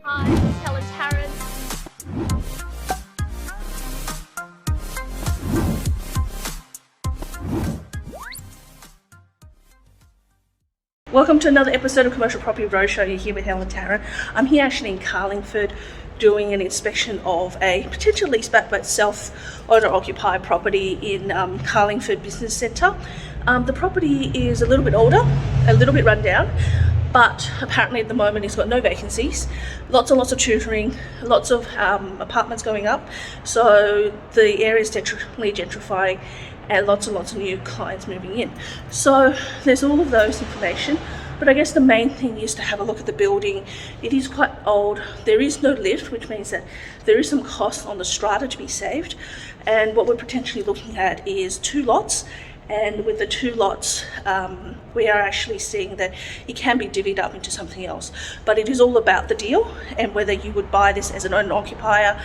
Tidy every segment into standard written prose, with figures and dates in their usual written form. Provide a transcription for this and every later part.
Hi, it's Helen Tarrant. Welcome to another episode of Commercial Property Roadshow. You're here with Helen Tarrant. I'm here actually in Carlingford doing an inspection of a potential leaseback but self-owner-occupied property in Carlingford Business Centre. The property is a little bit older, a little bit run down, but apparently at the moment it's got no vacancies, lots and lots of tutoring, lots of apartments going up, so the area is definitely gentrifying and lots of new clients moving in. So there's all of those information, but I guess the main thing is to have a look at the building. It is quite old. There is no lift, which means that there is some cost on the strata to be saved, and what we're potentially looking at is 2 lots. And with the 2 lots, we are actually seeing that it can be divvied up into something else. But it is all about the deal and whether you would buy this as an owner-occupier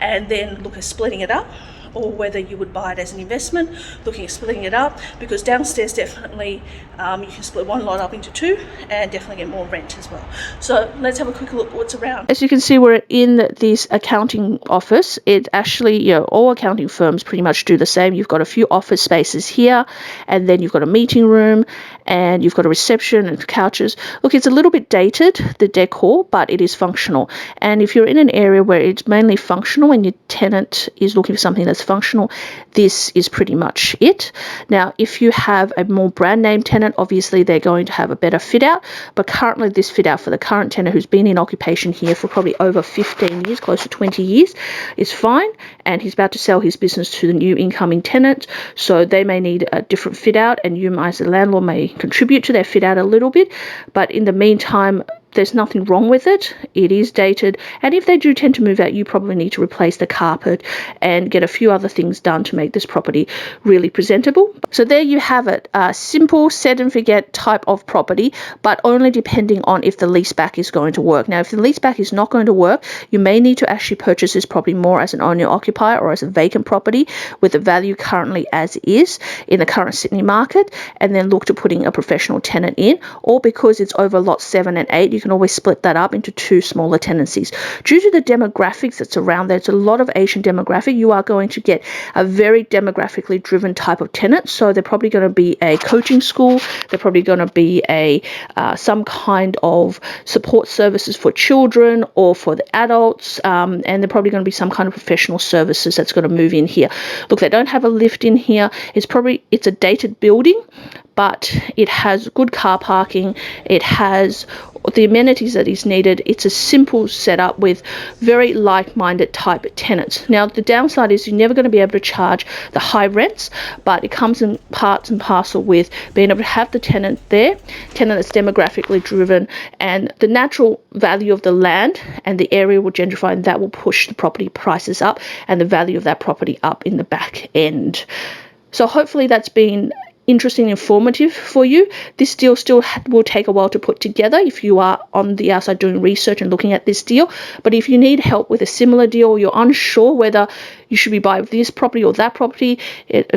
and then look at splitting it up, or whether you would buy it as an investment, looking at splitting it up, because downstairs definitely you can split 1 lot up into 2 and definitely get more rent as well. So let's have a quick look at what's around. As you can see, we're in this accounting office. It actually, all accounting firms pretty much do the same. You've got a few office spaces here, and then you've got a meeting room, and you've got a reception and couches. Look, it's a little bit dated, the decor, but it is functional. And if you're in an area where it's mainly functional and your tenant is looking for something that's functional, this is pretty much it. Now, if you have a more brand name tenant, obviously they're going to have a better fit out, but currently this fit out for the current tenant who's been in occupation here for probably over 15 years, close to 20 years, is fine, and he's about to sell his business to the new incoming tenant, so they may need a different fit out, and you as the landlord may contribute to their fit out a little bit, but in the meantime, there's nothing wrong with it. It is dated, and if they do tend to move out, you probably need to replace the carpet and get a few other things done to make this property really presentable. So there you have it, a simple set and forget type of property, but only depending on if the leaseback is going to work. Now, if the leaseback is not going to work, you may need to actually purchase this property more as an owner-occupier or as a vacant property with the value currently as is in the current Sydney market, and then look to putting a professional tenant in, or because it's over lot 7 and 8, you can always split that up into 2 smaller tenancies. Due to the demographics that's around there, it's a lot of Asian demographic, you are going to get a very demographically driven type of tenant. So they're probably going to be a coaching school, they're probably going to be a some kind of support services for children or for the adults, and they're probably going to be some kind of professional services that's going to move in here. Look, they don't have a lift in here. It's a dated building, but it has good car parking, it has the amenities that is needed. It's a simple setup with very like-minded type tenants. Now, the downside is you're never going to be able to charge the high rents, but it comes in parts and parcel with being able to have the tenant that's demographically driven, and the natural value of the land and the area will gentrify, and that will push the property prices up and the value of that property up in the back end. So hopefully that's been interesting and informative for you. This deal still will take a while to put together if you are on the outside doing research and looking at this deal, but if you need help with a similar deal, or you're unsure whether you should be buying this property or that property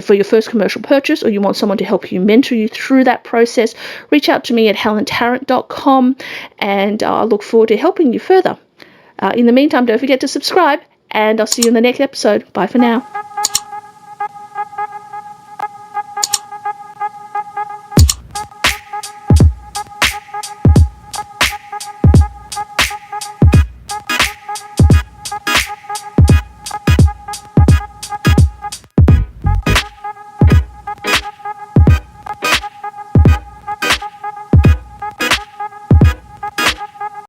for your first commercial purchase, or you want someone to help you, mentor you through that process, reach out to me at helentarrant.com, and I look forward to helping you further. In the meantime, don't forget to subscribe, and I'll see you in the next episode. Bye for now.